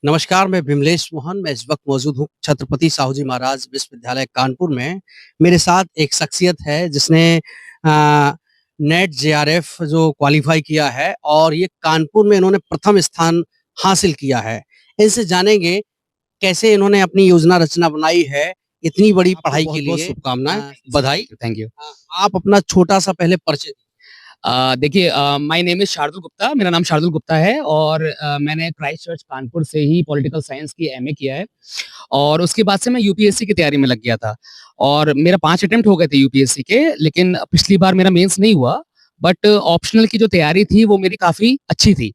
नमस्कार, मैं विमलेश मोहन। मैं इस वक़्त मौजूद हूँ छत्रपति साहू जी महाराज विश्वविद्यालय कानपुर में। मेरे साथ एक शख्सियत है जिसने नेट जेआरएफ जो क्वालीफ़ाई किया है और ये कानपुर में इन्होंने प्रथम स्थान हासिल किया है। इनसे जानेंगे कैसे इन्होंने अपनी योजना रचना बनाई है, इतनी बड़ी आपको पढ़ाई के बहुत-बहुत लिए शुभकामनाएँ। बधाई। Thank you. आप अपना छोटा-सा पहले परिचय देखिए my name is Shardul Gupta, मेरा नाम शार्दुल गुप्ता है और मैंने क्राइस्ट चर्च कानपुर से ही पॉलिटिकल साइंस की एमए किया है और उसके बाद से मैं यूपीएससी की तैयारी में लग गया था और मेरा 5 अटेम्प्ट हो गए थे यूपीएससी के, लेकिन पिछली बार मेरा मेंस नहीं हुआ, बट ऑप्शनल की जो तैयारी थी वो मेरी काफ़ी अच्छी थी।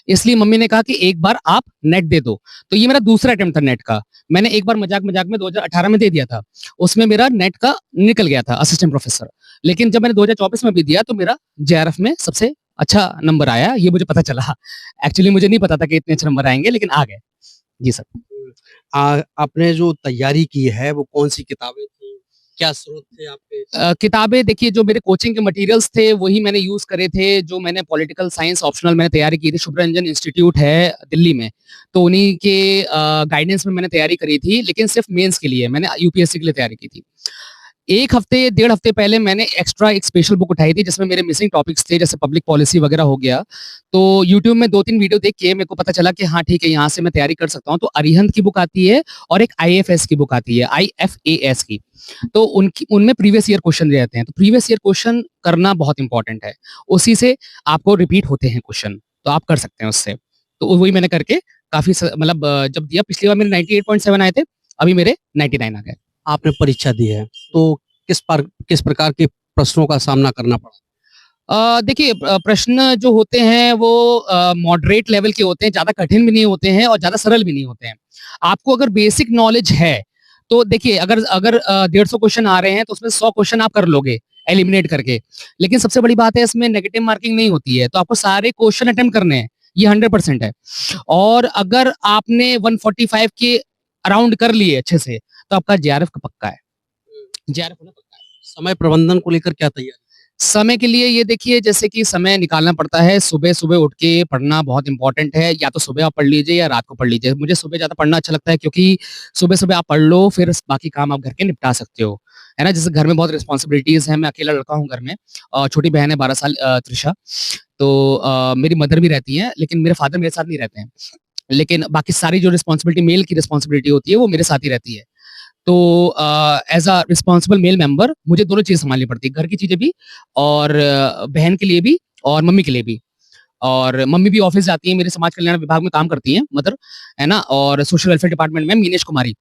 इसलिए मम्मी ने कहा कि एक बार आप नेट दे दो, तो ये मेरा दूसरा अटेम्प्ट था नेट का। मैंने एक बार मज़ाक-मज़ाक में 2018 में दे दिया था, उसमें मेरा नेट का निकल गया था असिस्टेंट प्रोफेसर। लेकिन जब मैंने 2024 में भी दिया तो मेरा जेआरएफ में सबसे अच्छा नंबर आया, ये मुझे पता चला। एक्चुअली मुझे नहीं पता था कि इतने अच्छे नंबर आएँगे, लेकिन आ गए। जी सर। आपने जो तैयारी की है वो कौन-सी किताबें थी? क्या स्रोत थे आपके? किताबें देखिए, जो मेरे कोचिंग के मटेरियल्स थे वही मैंने यूज़ करे थे, जो मैंने पॉलिटिकल साइंस ऑप्शनल मैंने तैयारी की थी, शुभरंजन इंस्टीट्यूट है दिल्ली में, तो उन्हीं के गाइडेंस में मैंने तैयारी करी थी, लेकिन सिर्फ मेंस के लिए, मैंने यूपीएससी के लिए तैयारी की थी। 1 हफ्ते, डेढ़ हफ्ते पहले मैंने एक्स्ट्रा एक स्पेशल बुक उठाई थी जिसमें मेरे मिसिंग टॉपिक्स थे, जैसे पब्लिक पॉलिसी वगैरह हो गया। तो यूट्यूब में 2-3 वीडियो देख के मेरे को पता चला कि हाँ ठीक है, यहाँ से मैं तैयारी कर सकता हूँ। तो अरिहंत की बुक आती है और एक आईएफएस की बुक आती है, आईएफएएस की। तो उनकी उनमें प्रीवियस ईयर क्वेश्चन दिए जाते हैं। तो प्रीवियस ईयर क्वेश्चन करना बहुत इंपॉर्टेंट है। उसी से आपको रिपीट होते हैं क्वेश्चन, तो आप कर सकते हैं उससे। तो वही मैंने करके काफ़ी मतलब जब दिया पिछली बार मेरे 98.7 आए थे, अभी मेरे 99 आ गए। आपने परीक्षा दी है, तो किस प्रकार के प्रश्नों का सामना करना पड़ा? देखिए, प्रश्न जो होते हैं वो मॉडरेट लेवल के होते हैं, ज़्यादा कठिन भी नहीं होते हैं और ज़्यादा सरल भी नहीं होते हैं। आपको अगर बेसिक नॉलेज है, तो देखिए अगर अगर 150 क्वेश्चन आ रहे हैं तो उसमें 100 क्वेश्चन आप कर लोगे एलिमिनेट करके। लेकिन सबसे बड़ी बात है, इसमें नेगेटिव मार्किंग नहीं होती है, तो आपको सारे क्वेश्चन अटेम्प्ट करने हैं, ये 100% है। और अगर आपने 145 के अराउंड कर लिए अच्छे से, तो आपका जेआरएफ का पक्का है। जेआरएफ होना पक्का है। समय प्रबंधन को लेकर क्या तैयारी? समय के लिए ये देखिए, जैसे कि समय निकालना पड़ता है, सुबह-सुबह उठ के पढ़ना बहुत इम्पोर्टेंट है, या तो सुबह आप पढ़ लीजिए या रात को पढ़ लीजिए। मुझे सुबह ज़्यादा पढ़ना अच्छा लगता है क्योंकि सुबह-सुबह आप पढ़ लो, फिर बाकी काम आप घर के निपटा सकते हो, है ना? जैसे घर में बहुत रिस्पॉन्सिबिलिटीज़ हैं, मैं अकेला लड़का हूँ घर में छोटी बहन है 12 साल त्रिशा, तो मेरी मदर भी रहती हैं, लेकिन मेरे फादर मेरे साथ नहीं रहते हैं। लेकिन बाकी सारी जो रिस्पॉन्सिबिलिटी मेल की रिस्पॉन्सिबिलिटी होती है, वो मेरे साथ ही रहती है। तो as a responsible male member मुझे दोनों चीज़ सँभालनी पड़ती है, घर की चीज़ें भी और बहन के लिए भी और मम्मी के लिए भी। और मम्मी भी ऑफ़िस जाती हैं, मेरे समाज कल्याण विभाग में काम करती हैं मदर, है ना? और सोशल वेलफेयर डिपार्टमेंट में मीनेश कुमारी।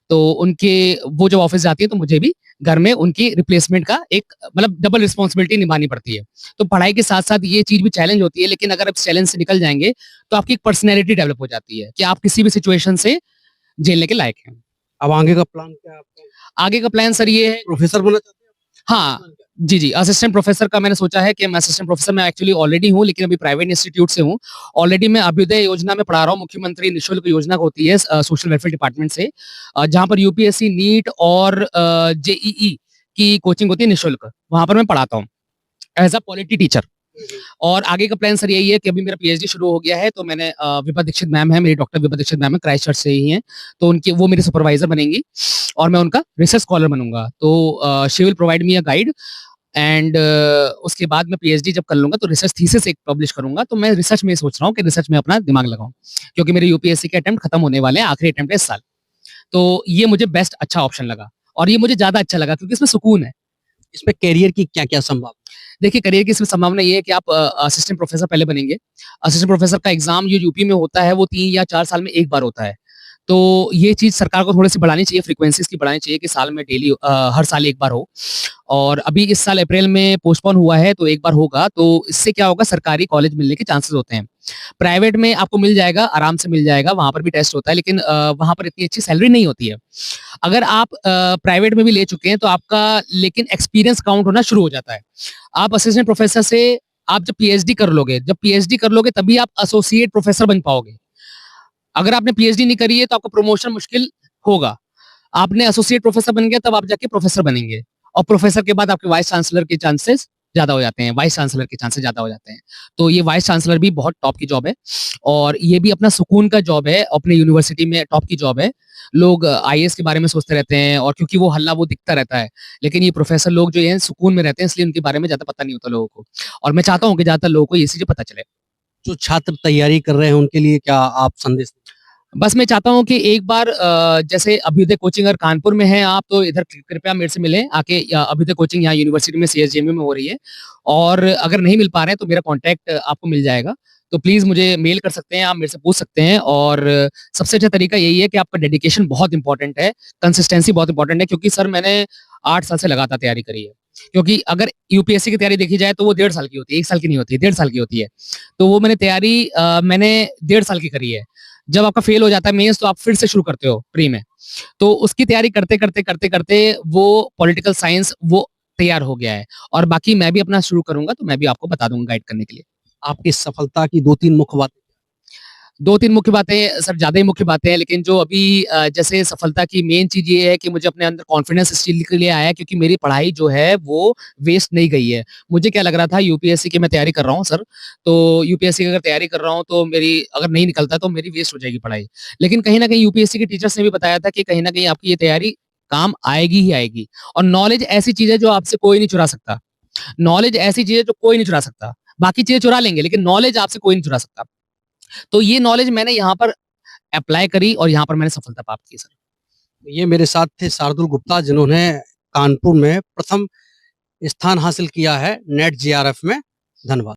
तो उनके वो जब ऑफ़िस जाती हैं, तो मुझे भी घर में उनकी रिप्लेसमेंट का एक मतलब डबल रिस्पॉन्सिबिलिटी निभानी पड़ती है। तो पढ़ाई के साथ-साथ ये चीज़ भी चैलेंज होती है, लेकिन अगर आप इस चैलेंज से निकल जाएँगे, तो आपकी एक पर्सनैलिटी डेवलप हो जाती है कि आप किसी भी सिचुएशन से झेलने के लायक हैं। अब आगे का प्लान क्या है आपका? आगे का प्लान सर ये है। प्रोफ़ेसर बनना चाहते हैं हाँ, आप? जी, जी, असिस्टेंट प्रोफ़ेसर का मैंने सोचा है कि मैं असिस्टेंट प्रोफ़ेसर मैं एक्चुअली ऑलरेडी हूँ, लेकिन अभी प्राइवेट इंस्टीट्यूट से हूँ। ऑलरेडी मैं अभ्युदय योजना में पढ़ा रहा हूँ, मुख्यमंत्री निःशुल्क योजना होती है सोशल वेलफेयर डिपार्टमेंट से, जहाँ पर यूपीएससी, नीट और जेईई की कोचिंग होती है निःशुल्क, वहाँ पर मैं पढ़ाता हूँ, एज़ अ पॉलिटी टीचर। हुँ, हुँ। और आगे का प्लान सर यही है कि अभी मेरा पीएचडी शुरू हो गया है, तो मैंने विभा दीक्षित मैम है, मेरी डॉक्टर विभा दीक्षित मैम है, क्राइस्ट चर्च से ही हैं, तो उनकी वो मेरे सुपरवाइज़र बनेंगी और मैं उनका रिसर्च स्कॉलर बनूँगा। तो she will provide me a guide and उसके बाद मैं पीएचडी जब कर लूँगा तो रिसर्च थीसिस एक पब्लिश करूँगा, तो मैं रिसर्च में ये सोच रहा हूँ कि रिसर्च में अपना दिमाग लगाऊँ, क्योंकि मेरे यूपीएससी के अटेम्प्ट खत्म होने वाले हैं, आखिरी अटेम्प्ट है इस साल। तो ये मुझे बेस्ट अच्छा ऑप्शन लगा और ये मुझे ज़्यादा अच्छा लगा क्योंकि इसमें सुकून है। इसमें करियर की क्या-क्या संभावना? देखिए, करियर की इसमें संभावना ये है कि आप असिस्टेंट प्रोफ़ेसर पहले बनेंगे। असिस्टेंट प्रोफ़ेसर का एग्ज़ाम जो यूपी में होता है, वो 3 या 4 साल में 1 बार होता है। तो ये चीज़ सरकार को थोड़ी-सी बढ़ानी चाहिए, फ्रीक्वेंसी इसकी बढ़ानी चाहिए कि साल में डेली हर साल 1 बार हो। और अभी इस साल अप्रैल में पोस्टपोन हुआ है, तो 1 बार होगा, तो इससे क्या होगा, सरकारी कॉलेज मिलने के चांसेस होते हैं। प्राइवेट में आपको मिल जाएगा, आराम से मिल जाएगा, वहाँ पर भी टेस्ट होता है, लेकिन वहाँ पर इतनी अच्छी सैलरी नहीं होती है। अगर आप प्राइवेट में भी ले चुके हैं, तो आपका लेकिन एक्सपीरियंस काउंट होना शुरू हो जाता है। आप असिस्टेंट प्रोफ़ेसर से आप जब पीएचडी कर लोगे तभी आप एसोसिएट प्रोफ़ेसर बन पाओगे। अगर आपने पीएचडी नहीं करी है तो आपका प्रमोशन मुश्किल होगा। आपने एसोसिएट प्रोफ़ेसर बन गया तब आप जाके प्रोफ़ेसर बनेंगे और प्रोफ़ेसर के बाद आपके वाइस चांसलर के चांसेस ज़्यादा हो जाते हैं, वाइस चांसलर के चांसेस ज़्यादा हो जाते हैं। तो ये वाइस चांसलर भी बहुत टॉप की जॉब है और ये भी अपना सुकून का जॉब है, अपने यूनिवर्सिटी में टॉप की जॉब है। लोग आईएएस के बारे में सोचते रहते हैं और क्योंकि वो हल्ला वो दिखता रहता है, लेकिन ये प्रोफ़ेसर लोग जो हैं सुकून में रहते हैं इसलिए उनके बारे में ज़्यादा पता नहीं होता लोगों को और मैं चाहता हूँ कि ज़्यादातर लोगों को ये चीज़ें पता चले। जो छात्र तैयारी कर रहे हैं उनके लिए क्या आप संदेश दें? बस मैं चाहता हूँ कि एक बार जैसे अभ्युदय कोचिंग अगर कानपुर में हैं आप तो इधर कृपया मेरे से मिलें आके अभ्युदय कोचिंग यहाँ यूनिवर्सिटी में सीएसजेएमयू में हो रही है और अगर नहीं मिल पा रहे हैं तो मेरा कॉन्टैक्ट आपको मिल जाएगा। तो प्लीज़ मुझे मेल कर सकते हैं, आप मेरे से पूछ सकते हैं और सबसे अच्छा तरीका यही है कि आपका डेडिकेशन बहुत इम्पोर्टेंट है, कंसिस्टेंसी बहुत इम्पोर्टेंट है क्योंकि सर मैंने 8 साल से लगातार तैयारी करी है। क्योंकि अगर यूपीएससी की तैयारी देखी जाए तो वो 1.5 साल की होती है, 1 साल की नहीं होती है, 1.5 साल की होती है। तो वो मैंने तैयारी मैंने 1.5 साल की करी है। जब आपका फेल हो जाता है मेंस तो आप फिर से शुरू करते हो प्री में। तो उसकी तैयारी करते-करते वो पॉलिटिकल साइंस वो तैयार हो गया है और बाकी मैं भी अपना शुरू करूँगा तो मैं भी आपको बता दूँगा गाइड करने के लिए। आपकी सफलता की 2-3 मुख्य बातें। 2-3 मुख्य बातें सर ज़्यादा ही मुख्य बातें हैं लेकिन जो अभी जैसे सफलता की मेन चीज़ ये है कि मुझे अपने अंदर कॉन्फिडेंस इस चीज़ के लिए आया है क्योंकि मेरी पढ़ाई जो है वो वेस्ट नहीं गई है। मुझे क्या लग रहा था यूपीएससी की मैं तैयारी कर रहा हूँ सर, तो यूपीएससी की अगर तैयारी कर रहा हूँ तो मेरी अगर नहीं निकलता तो मेरी वेस्ट हो जाएगी पढ़ाई। लेकिन कहीं न कहीं यूपीएससी के टीचर्स ने भी बताया था कि कहीं न कहीं आपकी ये तैयारी काम आएगी ही आएगी और नॉलेज ऐसी चीज़ है जो आपसे कोई नहीं चुरा सकता। नॉलेज ऐसी चीज़ है जो कोई नहीं चुरा सकता। बाकी चीज़ें चुरा लेंगे लेकिन नॉलेज आपसे कोई नहीं चुरा सकता। तो ये नॉलेज मैंने यहाँ पर अप्लाई करी और यहाँ पर मैंने सफलता प्राप्त की सर। ये मेरे साथ थे शार्दुल गुप्ता जिन्होंने कानपुर में प्रथम स्थान हासिल किया है नेट जेआरएफ में। धन्यवाद।